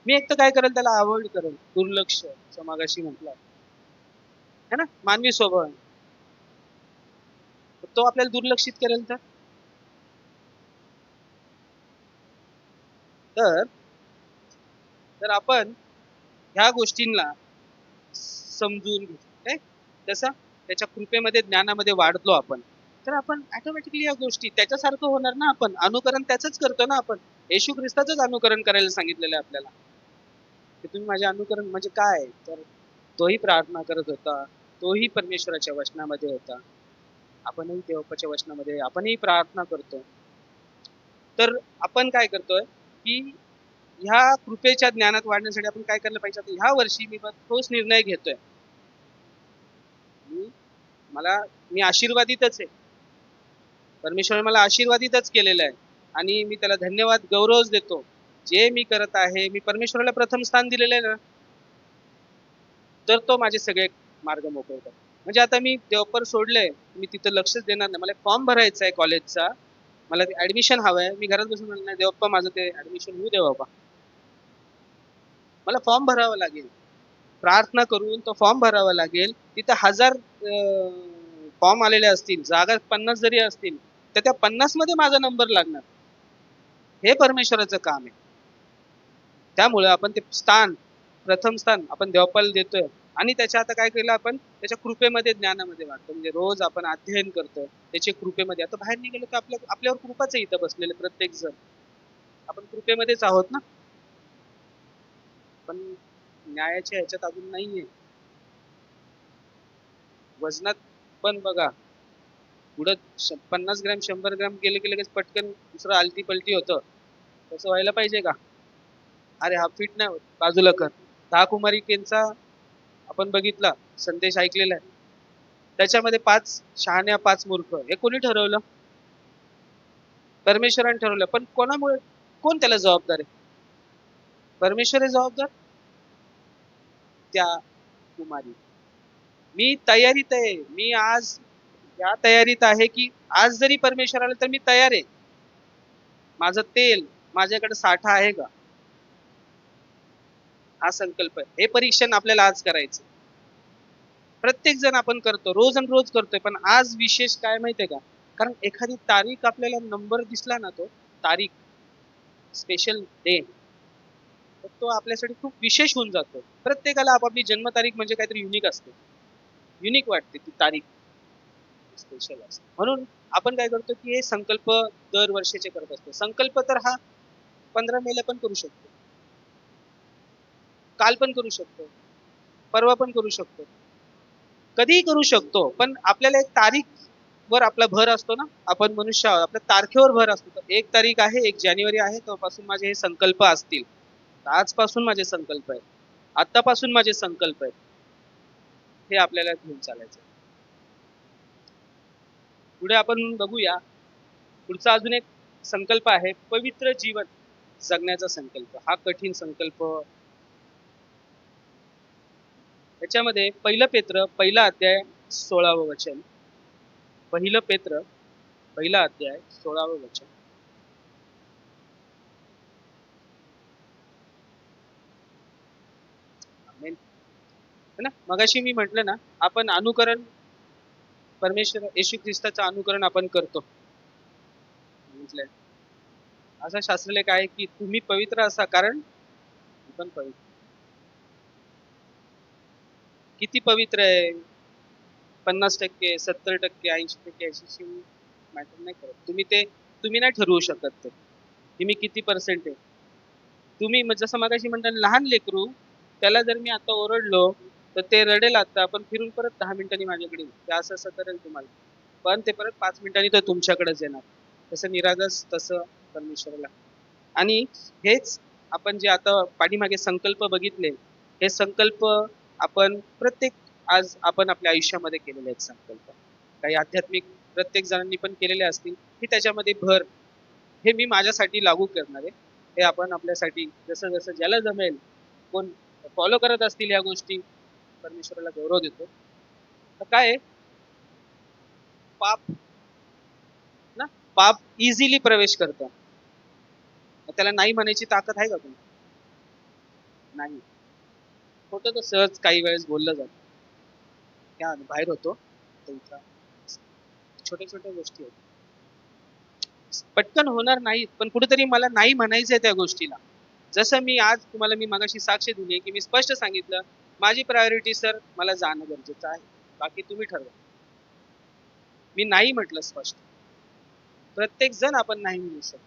मी एक तर काय करेल, त्याला अवॉइड करेल, दुर्लक्ष, समागाशी म्हटलं है ना, मानवी स्वभाव आहे. तो आपल्याला दुर्लक्षित करेल तर तर आपण ह्या गोष्टींना समजून घेतलं काय तसं त्याच्या कृपेमध्ये ज्ञानामध्ये वाढलो आपण, तर आपण ऑटोमॅटिकली या गोष्टी त्याच्यासारखं होणार ना. आपण अनुकरण त्याचंच करतो ना. आपण येशू ख्रिस्ताचंच अनुकरण करायला सांगितलेलं आहे आपल्याला, की तुम्ही माझे अनुकरण म्हणजे काय. तर तोही प्रार्थना करत होता, तोही परमेश्वराच्या वचनामध्ये होता, आपणही देवाच्या वचनामध्ये आपणही प्रार्थना करतो. तर आपण काय करतोय की ह्या कृपेच्या ज्ञानात वाढण्यासाठी आपण काय केलं पाहिजे. आता ह्या वर्षी मी ठोस निर्णय घेतोय, मी आशीर्वादितच आहे. परमेश्वर मला आशीर्वादितच केलेलं आहे आणि मी त्याला धन्यवाद गौरव देतो. जे मी करत आहे, मी परमेश्वराला प्रथम स्थान दिलेलं आहे ना, तर तो माझे सगळे मार्ग मोकळे करतो. म्हणजे आता मी देवपर सोडलंय, मी तिथं लक्षच देणार नाही. मला फॉर्म भरायचा आहे कॉलेजचा, मला ऍडमिशन हवंय. मी घरात बसून म्हणलं नाही देवप्पा माझं ते ऍडमिशन होऊ दे बाबा, मला फॉर्म भरावा लागेल. प्रार्थना करून तो फॉर्म भरावा लागेल. तिथं 1000 फॉर्म आलेले असतील, जागा 50 जरी असतील, तर त्या 50 मध्ये माझा नंबर लागणार. हे परमेश्वराचं काम आहे. त्यामुळे आपण ते प्रथम स्थान आपण देवपाल देतोय आणि त्याच्या आता काय केलं आपण त्याच्या कृपेमध्ये ज्ञानामध्ये वाढतो. म्हणजे रोज आपण अध्ययन करतो त्याच्या कृपेमध्ये. आता बाहेर निघालो तर आपल्यावर कृपाच आहे. इथं बसलेले प्रत्येक जण आपण कृपेमध्येच आहोत ना. पण न्यायाच्या ह्याच्यात अजून नाहीये. वजनात पण बघा, पुढं 50 ग्रॅम 100 ग्रॅम गेले की लगेच पटकन दुसरं आलती पलटी होतं. तसं व्हायला पाहिजे का. अरे हा फिट नाही होत, बाजूला कर. 10 कुमारिकेंचा आपण बघितला, संदेश ऐकलेला आहे. त्याच्यामध्ये 5 शहाण्या 5 मूर्ख, हे कोणी ठरवलं. परमेश्वराने ठरवलं. पण कोणामुळे, कोण त्याला जबाबदार आहे. परमेश्वर आहे जबाबदार. त्या कुमारी, मी तयारीत आहे. मी आज या तयारीत आहे की आज जरी परमेश्वर आला तर मी तयार आहे. माझं तेल माझ्याकडे साठा आहे का, हा संकल्प आहे. हे परीक्षण आपल्याला आज करायचं. प्रत्येक जण आपण करतो, रोज आणि रोज करतोय. पण आज विशेष काय माहितीये का, कारण एखादी तारीख आपल्याला नंबर दिसला ना, तो तारीख स्पेशल डे, तर तो आपल्यासाठी खूप विशेष होऊन जातो. प्रत्येकाला आपापली जन्मतारीख म्हणजे काहीतरी युनिक असते, युनिक वाटते ती तारीख, स्पेशल असते. म्हणून आपण काय करतो की हे संकल्प दरवर्षीचे करत असतो. संकल्प तर हा 15 मेला पण करू शकतो, काल पण करू शकतो, परवा पण करू शकतो, कधीही करू शकतो. पण आपल्याला एक तारीख वर आपला भर असतो ना. आपण मनुष्य आहोत, आपल्या तारखेवर भर असतो. तर 1 तारीख आहे, 1 जानेवारी आहे, तेव्हापासून माझे हे संकल्प असतील. आजपासून माझे संकल्प आहेत, आतापासून माझे संकल्प आहेत, हे आपल्याला घेऊन चालायचं. पुढे आपण बघूया. पुढचा अजून एक संकल्प आहे, पवित्र जीवन जगण्याचा संकल्प. हा कठीण संकल्प. त्याच्यामध्ये 1 पेत्र 1 अध्याय 16व वचन. 1 पेत्र 1 अध्याय 16व वचन. आमेन. ना मगाशी मी म्हटलं ना, आपण अनुकरण परमेश्वर येशू ख्रिस्ताचं अनुकरण आपण करतो म्हटलंय. असा शास्त्रलेख आहे की तुम्ही पवित्र असा कारण पण पवित्र. किती पवित्र आहे, 50%, 70%, 80%, 80 मॅटर नाही करत. तुम्ही नाही ठरवू शकत ते की मी किती पर्सेंट आहे. तुम्ही जसं मगाशी म्हणता लहान लेकरू, त्याला जर मी आता ओरडलो तर ते रडेल. आता आपण फिरून परत 10 मिनिटांनी माझ्याकडे ते असं असं करेल तुम्हाला, पण ते परत 5 मिनिटांनी तर तुमच्याकडेच येणार. तसं निरागस, तसं परमेश्वराला. आणि हेच आपण जे आता पाठीमागे संकल्प बघितले, हे संकल्प आपण प्रत्येक आज आपण आपल्या आयुष्यामध्ये केलेले आहेत संकल्प. काही आध्यात्मिक प्रत्येक जणांनी पण केलेले असतील की त्याच्यामध्ये भर, हे मी माझ्यासाठी लागू करणार आहे. हे आपण आपल्यासाठी जसं जसं ज्याला जमेल, कोण फॉलो करत असतील या गोष्टी, परमेश्वराला गौरव देतो. तर काय पाप ना, पाप इझिली प्रवेश करतो. त्याला नाही म्हणायची ताकद आहे का तुम्ही. नाही. होतं तर सहज काही वेळेस बोललं जातं. त्या बाहेर होतो छोट्या छोट्या गोष्टी आहेत, पटकन होणार नाहीत. पण कुठेतरी मला नाही म्हणायचंय त्या गोष्टीला. जसं मी आज तुम्हाला मी मगाशी साक्ष दिली की मी स्पष्ट सांगितलं माझी प्रायोरिटी सर मला जाणं गरजेचं आहे, बाकी तुम्ही ठरवा. मी नाही म्हटलं स्पष्ट. प्रत्येक जण आपण नाही म्हणू शकतो.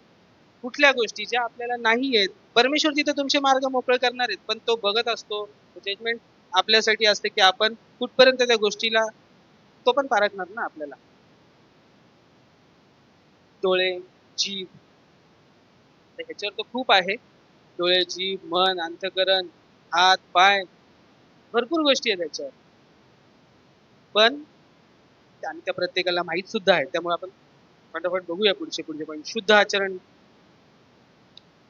कुठल्या गोष्टीच्या आपल्याला नाही आहेत, परमेश्वर तिथे तुमचे मार्ग मोकळे करणार आहेत, पण तो बघत असतो. जजमेंट आपल्यासाठी असते की आपण कुठपर्यंत त्या गोष्टीला, तो पण पारखणार ना आपल्याला. डोळे, जीभ, ह्याच्यावर तर खूप आहे. डोळे, जीभ, मन, अंतःकरण, हात, पाय, भरपूर गोष्टी आहेत त्याच्यावर. पण आणि त्या प्रत्येकाला माहित सुद्धा आहे. त्यामुळे आपण फटाफट बघूया पुढचे पण. शुद्ध आचरण,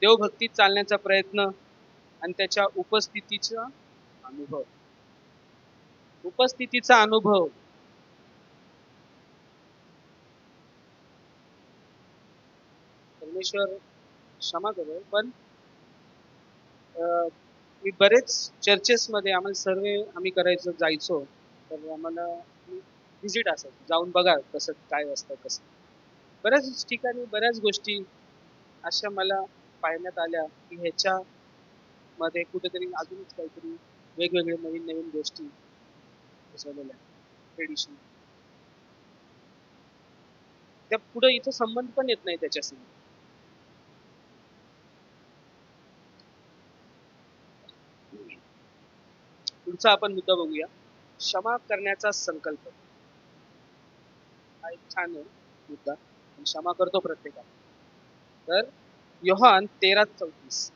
देवभक्तीत चालण्याचा प्रयत्न आणि त्याच्या उपस्थितीचा अनुभव. उपस्थितीचा अनुभव. परमेश्वर क्षमा करो, पण मी बरेच चर्चेस मध्ये आम्हाला सर्वे आम्ही करायचो, जायचो, तर आम्हाला व्हिजिट असायची, जाऊन बघा कसं काय असतं कसं. बऱ्याच ठिकाणी बऱ्याच गोष्टी अशा मला पाहण्यात आल्या की ह्याच्या मध्ये कुठेतरी अजूनच काहीतरी वेगवेगळे नवीन नवीन गोष्टी बसवलेल्या ट्रेडिशन, त्या पुढे इथं संबंध पण येत नाही त्याच्यासमोर. पुढचा आपण मुद्दा बघूया, क्षमा करण्याचा संकल्प. हा एक छान आहे मुद्दा. क्षमा करतो प्रत्येकाला. तर योहान 13:34.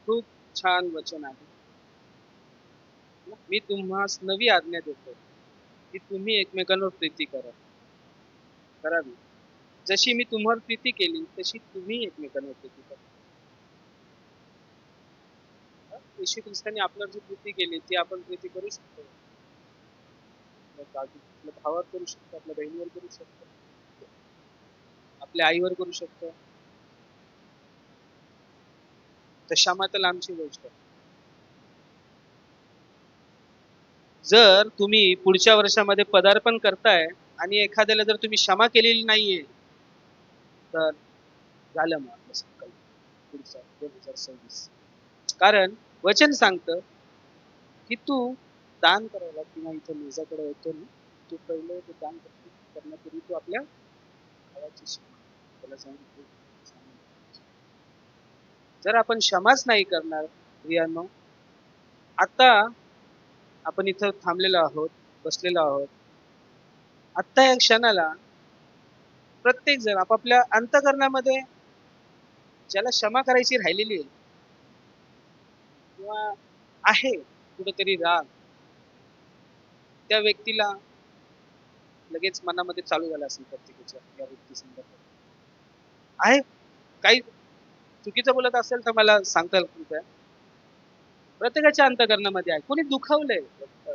खूप छान वचन आहे. मी तुम्हास नवी आज्ञा देतो की तुम्ही एकमेकांवर प्रीती करावी. जशी मी तुम्हावर प्रीती केली तशी तुम्ही एकमेकांवर प्रीती करा. येशू ख्रिस्तांनी आपल्यावर जी प्रीती केली ती आपण प्रीती करू शकतो. आपल्या भावावर करू शकतो, आपल्या बहिणीवर करू शकतो, आपल्या आईवर करू शकतो. तर क्षमा तर लांबची गोष्ट. जर तुम्ही पुढच्या वर्षामध्ये पदार्पण करताय आणि एखाद्याला जर तुम्ही क्षमा केलेली नाहीये, तर झालं मग आपलं संकल्प पुढचा 2026. कारण वचन सांगतं की तू दान करायला किंवा इथं माझ्याकडे येतो ना, तू पहिले ते दान करण्यापूर्वी तू आपल्या भावाची क्षमा त्याला जाऊन जर आपण क्षमाच नाही करणार प्रियांनो, आता आपण इथं थांबलेलो आहोत, बसलेलो आहोत, आत्ता या क्षणाला प्रत्येक जण आपापल्या अंतःकरणामध्ये ज्याला क्षमा करायची राहिलेली आहे किंवा आहे कुठेतरी राग, त्या व्यक्तीला लगेच मनामध्ये चालू झाला असेल प्रत्येकाच्या या व्यक्ती संदर्भात आहे. काही चुकीचं बोलत असेल तर मला सांगता येईल. प्रत्येकाच्या अंतःकरणामध्ये आहे. कोणी दुखावलंय,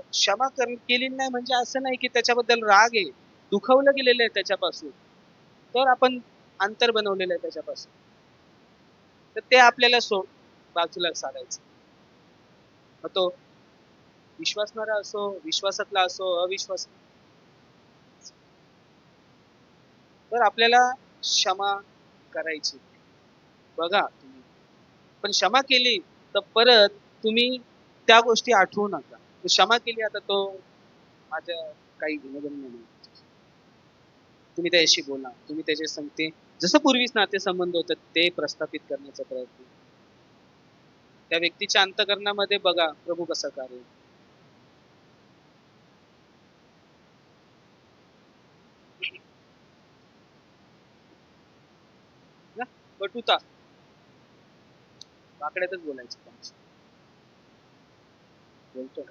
क्षमा केली नाही म्हणजे असं नाही की त्याच्याबद्दल राग आहे, दुखावलं गेलेलं आहे त्याच्यापासून, तर आपण अंतर बनवलेलं आहे त्याच्यापासून, तर ते आपल्याला बाजूला सारायचं. मग तो विश्वासणारा असो, विश्वासातला असो, अविश्वास, तर आपल्याला क्षमा करायची. बघा तुम्ही पण क्षमा केली तर परत तुम्ही त्या गोष्टी आठवू नका. क्षमा केली आता तो माझ्या काही गुणधर्म नाही, तुम्ही त्याच्याशी बोला, तुम्ही त्याच्या संगते जसं पूर्वीच नातेसंबंध होतात ते प्रस्थापित करण्याचा प्रयत्न. त्या व्यक्तीच्या अंतःकरणामध्ये बघा प्रभू कसा कार्य. कटुता वाकड्यातच बोलायचं बोलतो.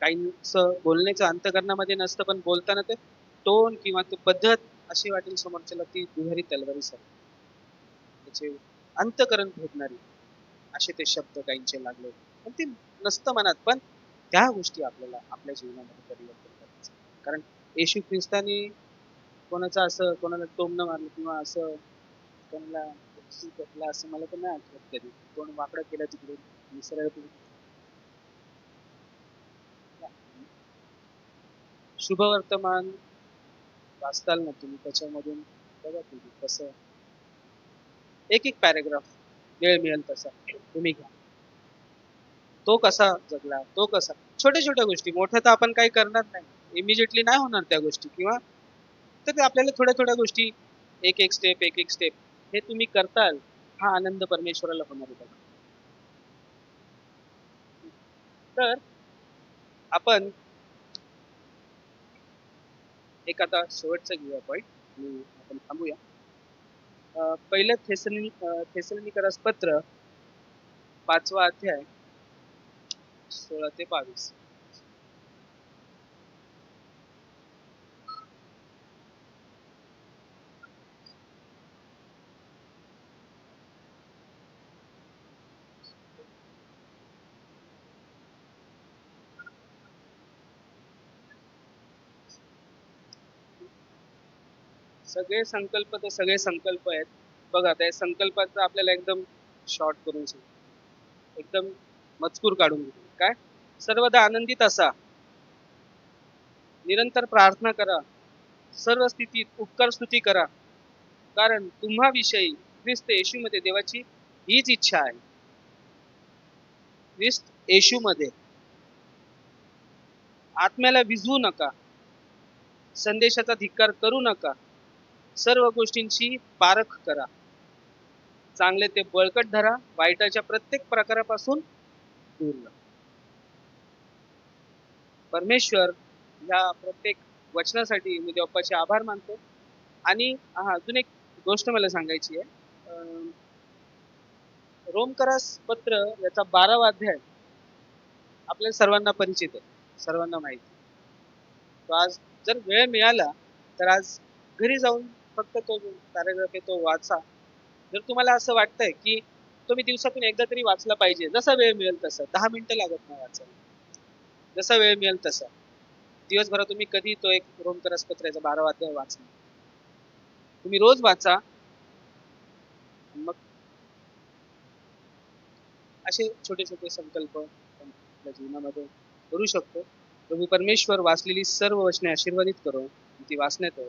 काहींच बोलण्याचं अंतःकरणामध्ये नसतं, पण बोलताना ते टोन किंवा ती पद्धत अशी वाटेल समोरच्याला ती दुहेरी तलवारी सारखी, त्याचे अंतःकरण भेटणारी असे ते शब्द काहींचे लागले, पण ते नसतं मनात. पण त्या गोष्टी आपल्याला आपल्या जीवनामध्ये परिवर्तन करायचं. कारण येशू ख्रिस्तानी कोणाचं असं कोणाला टोमणं मारलं किंवा असं कोणाला घेतला असं मला तर नाही आठवत कधी. कोण वाकडं केलं तिकडून आणि सरळ शुभवर्तमान वाचताल ना तुम्ही त्याच्यामधून बघा तुम्ही कसं एक एक पॅरेग्राफ वेळ मिळेल तसा तुम्ही घ्या. तो कसा जगला, तो कसा छोट्या छोट्या गोष्टी, मोठ्या तर आपण काही करणार नाही, इमिजिएटली नाही होणार त्या गोष्टी, किंवा तर ते आपल्याला थोड्या थोड्या गोष्टी एक एक स्टेप हे तुम्ही करताल, हा आनंद परमेश्वराला होणार आहे बघा. तर आपण एक आता शेवटचं घेऊया पॉईंट आणि आपण थांबूया. पहिलं थेसलोनिकरास पत्र 5वा अध्याय 16 ते 22. सगळे संकल्प तर सगळे संकल्प आहेत बघा. त्या संकल्पाचं आपल्याला एकदम शॉर्ट करून सांग, एकदम मजकूर काढून घेऊ. काय? सर्वदा आनंदित असा, निरंतर प्रार्थना करा, सर्व स्थितीत उपकार स्तुती करा, कारण तुम्हाविषयी ख्रिस्त येशूमध्ये देवाची हीच इच्छा आहे. ख्रिस्त येशूमध्ये आत्म्याला विझवू नका, संदेशाचा धिक्कार करू नका, सर्व गोष्टींची पारख करा, चांगले ते बळकट धरा, वाईटाच्या प्रत्येक प्रकारापासून दूर राहा. परमेश्वर या प्रत्येक वचनासाठी मी देवाचे आभार मानतो. आणि हा अजून एक गोष्ट मला सांगायची आहे. रोमकरास पत्र याचा 12वा अध्याय आपल्या सर्वांना परिचित आहे, सर्वांना माहिती. तो आज जर वेळ मिळाला तर आज घरी जाऊन फक्त तो पॅराग्राफ आहे तो वाचा. जर तुम्हाला असं वाटतंय की तुम्ही दिवसातून एकदा तरी वाचला पाहिजे, जसा वेळ मिळेल तसं, 10 मिनिटं लागत नाही वाचायला, जसा वेळ मिळेल तसा दिवसभरात तुम्ही कधी तो एक रोमकरास पत्राचा 12वा अध्याय वाचा. तुम्ही रोज वाचा. मग असे छोटे छोटे संकल्प आपण आपल्या जीवनामध्ये करू शकतो. प्रभू परमेश्वर वाचलेली सर्व वचने आशीर्वादित करो, ती वाचण्यात